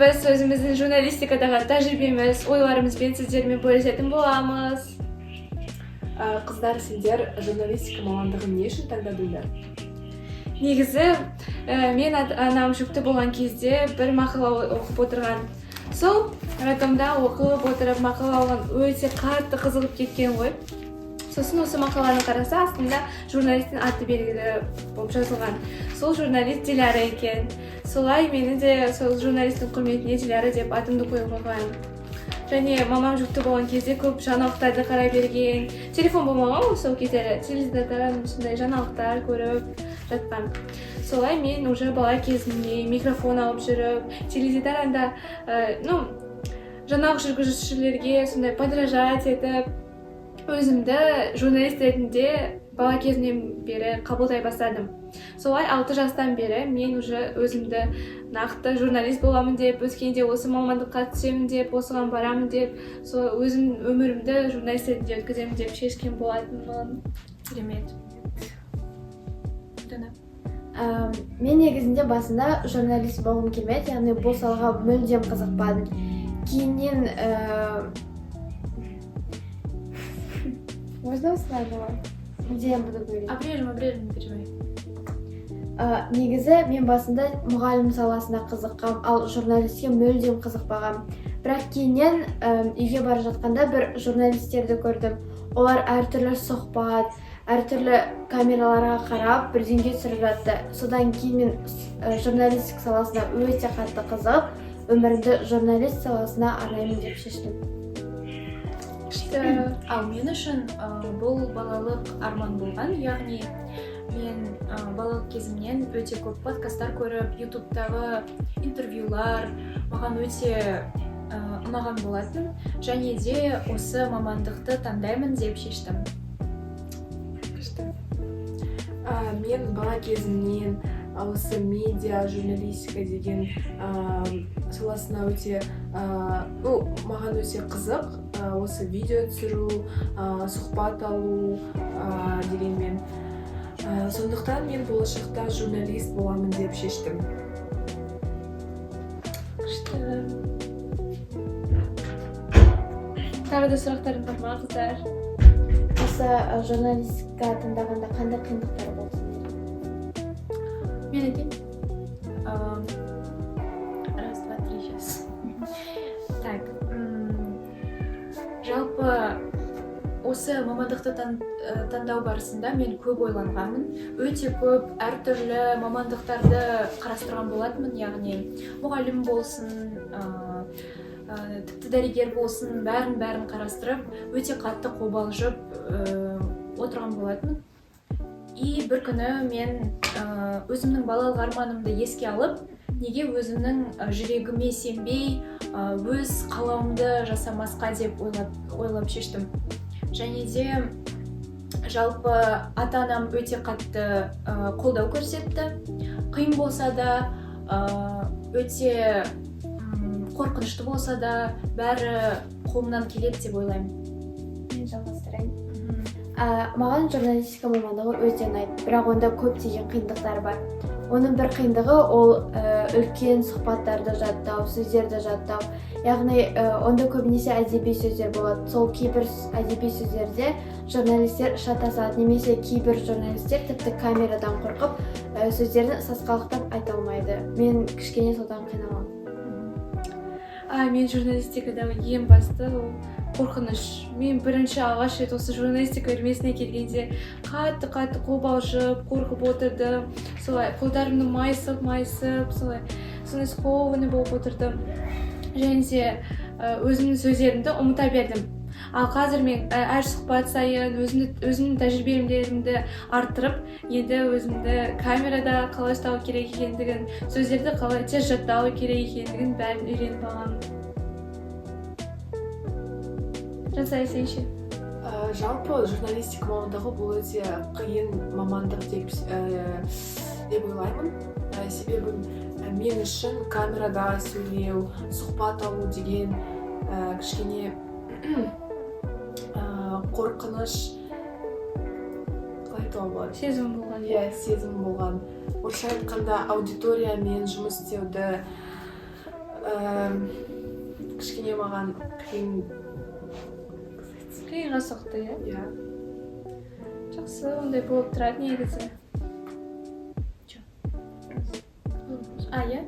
біз өзіміздің журналистикадағы тәжірибеміз, ойларымызбен сіздермен бөлісетін боламыз. Қыздар, сендер журналистика мамандығын не үшін таңдадыңдар? Негізі, мен анам жүкті болған кезде бір мақала оқып отырған. Сол райкомда оқып отырып мақала алған өте қатты қызығып кеткен ғой. Сосын осы мақаланы қараса, астында журналистің аты белгілі болып жазылған. Сол журналист Диляра екен. Солай мені де сол журналистің құрметіне Диляра деп атымды қойып қойған. Және мамам жүкті болған кезде көп жаңалықтарды қарай берген. Телефон болмаған ғой сол кездері. Теледидардан сондай жаңалықтар көріп жатқан. Солай мен уже бала кезімде микрофон алып жүріп, теледидарда жаңалық жүргізушілерге сондай подражать етіп, өзімді журналист ретінде бала кезімнен бері қабылдай бастадым. Солай 6 жастан бері мен уже өзімді нақты журналист боламын деп, өскенде осы мамандыққа түсемін деп, осыған барамын деп, сол өзім өмірімді журналист ретінде өткіземін деп шешкен болатынмын. Керемет. Мен негізінде басында журналист болғым келмеді, яғни бұл салаға мүлдем қызықпадым. Кейіннен можно узнавала? Где я буду говорить? Обрежем, не переживай. Негізі мен басында мұғалім саласына қызыққам, ал журналистке мүлдем қызықпағам. Бірақ кейіннен үйге бара жатқанда бір журналистерді көрдім. Олар әртүрлі сұхбат, әртүрлі камераларға қарап бірдеңе түсіріп жатты. Содан кейін мен журналистик саласына өте қатты қызығып, өмірімді журналист саласына арнаймын деп шештім. Ал мен үшін бұл балалық арман болған, яғни мен балалық кезімнен өте көп подкасттар көріп, ютубтағы интервьюлар маған өте ұнаған болатын, және де осы мамандықты таңдаймын деп шештім. Мен бала кезімнен осы медиа, журналистика деген саласына өте маған өте қызық. Осы видео түсіру, сұхбат алу дегенмен. Сондықтан мен болашақта журналист боламын деп шештім. Тағы да сұрақтарың бар ма, қыздар? Осы журналистика таңдағанда қандай қиындықтар болды? Мен айтайын. Раз, два, три, сейчас. Так. Жалпы осы мамандықты таңдау барысында мен көп ойланғанмын. Өте көп әртүрлі мамандықтарды қарастырған болатынмын, яғни мұғалім болсын, тіпті дәрігер болсын, бәрін қарастырып, өте қатты қобалжып отырған болатынмын. И бір күні мен өзімнің балалық арманымды еске алып, неге өзімнің жүрегіме сенбей, өз қалауымды жасамасқа деп ойлап шештім. Және де жалпы ата-анам өте қатты қолдау көрсетті. Қиын болса да, өте қорқынышты болса да, бәрі қолымнан келеді деп ойлаймын. Мен жалғастырайын. Маған журналистика мамандығы өте ұнайды, бірақ онда көптеген қиындықтар бар. Оның бір қиындығы ол үлкен сұхбаттарды жаттау, сөздерді жаттау. Яғни онда көбінесе әдеби сөздер болады. Сол кейбір әдеби сөздерде журналистер шатасады, немесе кейбір журналистер тіпті камерадан қорқып, сөздерді сасқалықтап айта алмайды. Мен кішкене содан қиналамын. Мен журналистикадағы ең басты қорқыныш. Мен бірінші алғаш рет осы журналистика үйірмесіне келгенде қатты қобалжып, қорқып отырдым. Солай қолдарымды майысып, солай скованный болып отырдым. Және де өзімнің сөздерімді ұмыта бердім. Ал қазір мен әр сұхбат сайын өзімнің тәжірибелерімді арттырып, енді өзімді камерада қалай ұстау керек екендігін, сөздерді қалай тез жаттау керек екендігін бәрін үйреніп алғанмын. Жансая, сен ше? Жалпы журналистика мамандығы бұл өте қиын мамандық деп ойлаймын. Себебі мен үшін камерада сөйлеу, сұхбат алу деген кішкене қорқыныш, қалай айтуға болады? Сезім болған. Сезім болған. Орысша айтқанда аудиториямен жұмыс істеуді кішкене маған қиынға соқты, иә? иә. Жақсы, ондай болып тұрады негізі. Иә.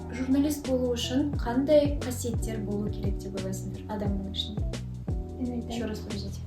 Журналист болу үшін қандай қасиеттер болу керек деп ойлайсыңдар адамның ішінде? Еще раз подождите.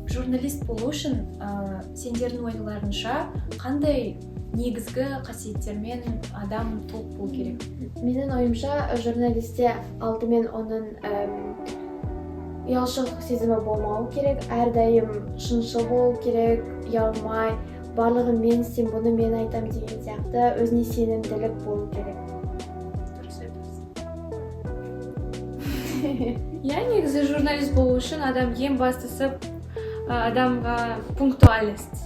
Журналист болу үшін сендердің ойларыңша қандай негізгі қасиеттермен адам толық болу керек? Менің ойымша, журналистте алдымен оның ұялшылық сезімі болмау керек, әрдайым шыншыл болу керек, ұялмай, барлығы мен істеймін, бұны мен айтамын деген сияқты өзіне сенімділік болу керек. Дұрыс айтасың. Иә, негізі журналист болу үшін адам ең бастысы адамға пунктуальность.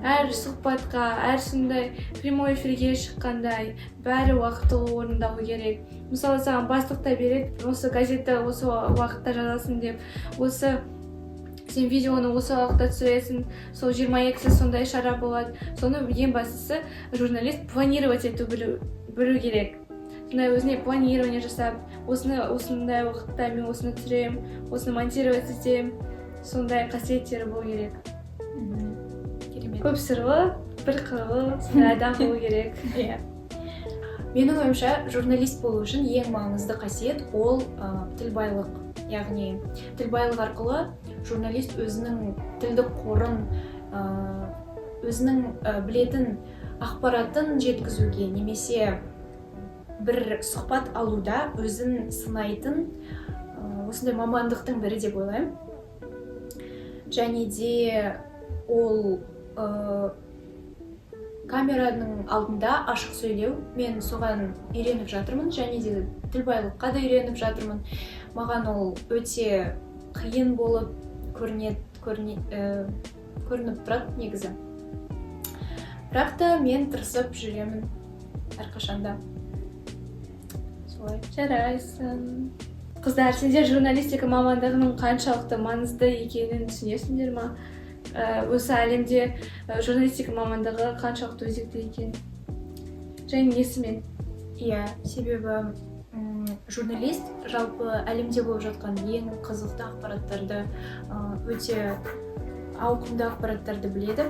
Әр сұхбатқа, әр сондай прямой эфирге шыққандай бәрі уақытылы орындау керек. Мысалы, саған бастық та береді, осы газетті осы уақытта жазасың деп, осы сен видеоны осы уақытта түсіресің, сол 22-сі сондай шара болады. Соны ең бастысы журналист планировать ету білу керек. Сондай өзіне планирование жасап, осындай уақытта мен осыны түсірем, осыны монтировать етем, сондай қасиеттері болу керек. Керемет. Көп сырлы, бір қырлы, сондай адам болу керек. Иә. Менің ойымша, журналист болу үшін ең маңызды қасиет ол тілбайлық. Яғни тілбайлық арқылы журналист өзінің тілдік қорын, өзінің білетін ақпаратын жеткізуге, немесе бір сұхбат алуда өзін сынайтын осындай мамандықтың бірі деп ойлаймын. Және де ол камераның алдында ашық сөйлеу, мен соған үйреніп жатырмын, және де тілбайлыққа да үйреніп жатырмын. Маған ол өте қиын болып көрініп тұрады негізі. Бірақ та мен тырысып жүремін әрқашанда. Солай. Жарайсың. Қыздар, сендер журналистика мамандығының қаншалықты маңызды екенін түсінесіңдер ма? Осы әлемде журналистика мамандығы қаншалықты өзекті екен? Және несімен? Иә, себебі журналист жалпы әлемде болып жатқан ең қызықты ақпараттарды, өте ауқымды ақпараттарды біледі.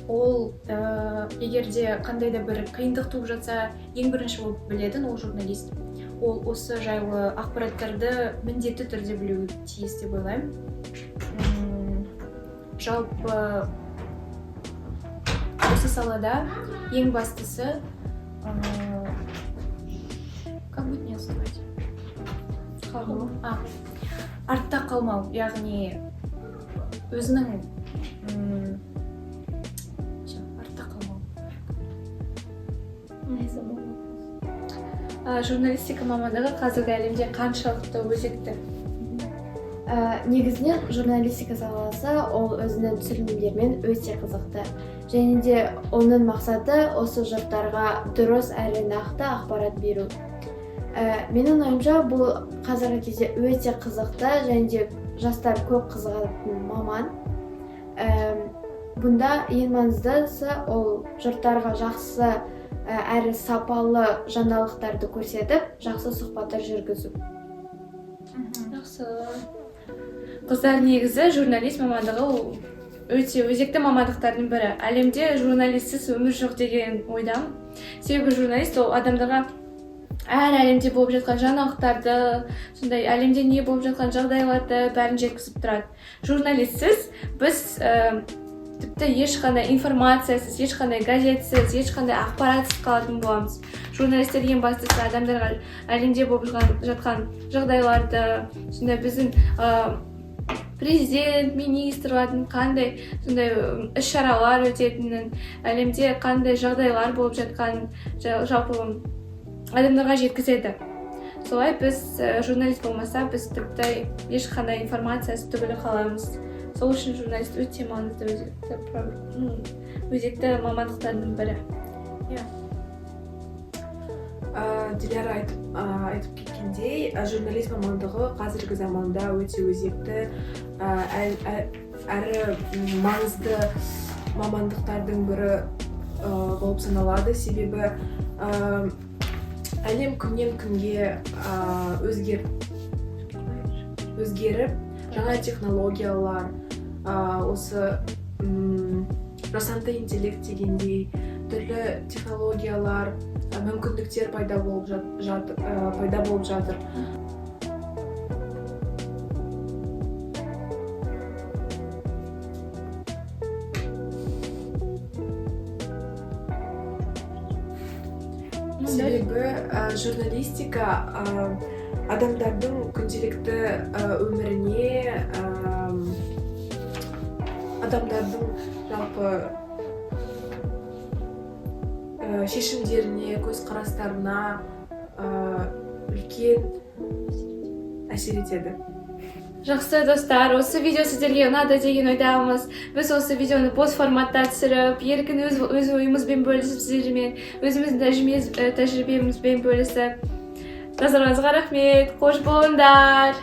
Ол егерде қандай да бір қиындық туып жатса, ең бірінші болып білетін ол журналист. Ол осы жайлы ақпараттарды міндетті түрде білуі тиіс деп ойлаймын. Жалпы осы салада ең бастысы как будет не отставать? Артта қалмау, яғни өзінің артта қалмау. Журналистика мамандығы қазіргі әлемде қаншалықты өзекті? Негізінен журналистика саласы ол өзінің түсірілімдермен өте қызықты. Және де оның мақсаты осы жұрттарға дұрыс әрі нақты ақпарат беру. Менің ойымша бұл қазіргі кезде өте қызықты және де жастар көп қызығатын маман. Бұнда ең маңыздысы ол жұрттарға жақсы әрі сапалы жаңалықтарды көрсетіп, жақсы сұхбаттар жүргізу. Жақсы. Қыздар, негізі журналист мамандығы өте өзекті мамандықтардың бірі. Әлемде журналистсіз өмір жоқ деген ойдамын. Себебі журналист ол адамдарға әр әлемде болып жатқан жаңалықтарды, сондай әлемде не болып жатқан жағдайларды бәрін жеткізіп тұрады. Журналистсіз біз тіпті ешқандай информациясыз, ешқандай газетсіз, ешқандай ақпаратсыз қалатын боламыз. Журналистер ең бастысы адамдарға әлемде болып жатқан жағдайларды, сондай біздің президент, министрлардың қандай сондай іс-шаралар өтетінін, әлемде қандай жағдайлар болып жатқан жалпы адамдарға жеткізеді. Солай біз журналист болмаса, біз тіпті ешқандай информациясы түгілі қаламыз. Сол үшін журналист өте маңызды өзекті мамандықтардың бірі. Диляра айтып кеткендей, журналист мамандығы қазіргі заманда өте өзекті әрі маңызды мамандықтардың бірі болып саналады. Себебі әлем күннен күнге өзгеріп, жаңа технологиялар, осы жасанды интеллект дегендей түрлі технологиялар, мүмкіндіктер пайда болып жатыр. Себебі журналистика адамдардың күнделікті өміріне, адамдардың жалпы шешімдеріне, көзқарастарына үлкен әсер етеді. Жақсы достар, осы видео сіздерге ұнады деген ойдамыз. Біз осы видеоны пост форматта түсіріп, еркін өз ойымызбен бөлісіп, сіздермен өзіміздің тәжірибемізбен бөлісіп. Назарыңызға рахмет, қош болыңдар.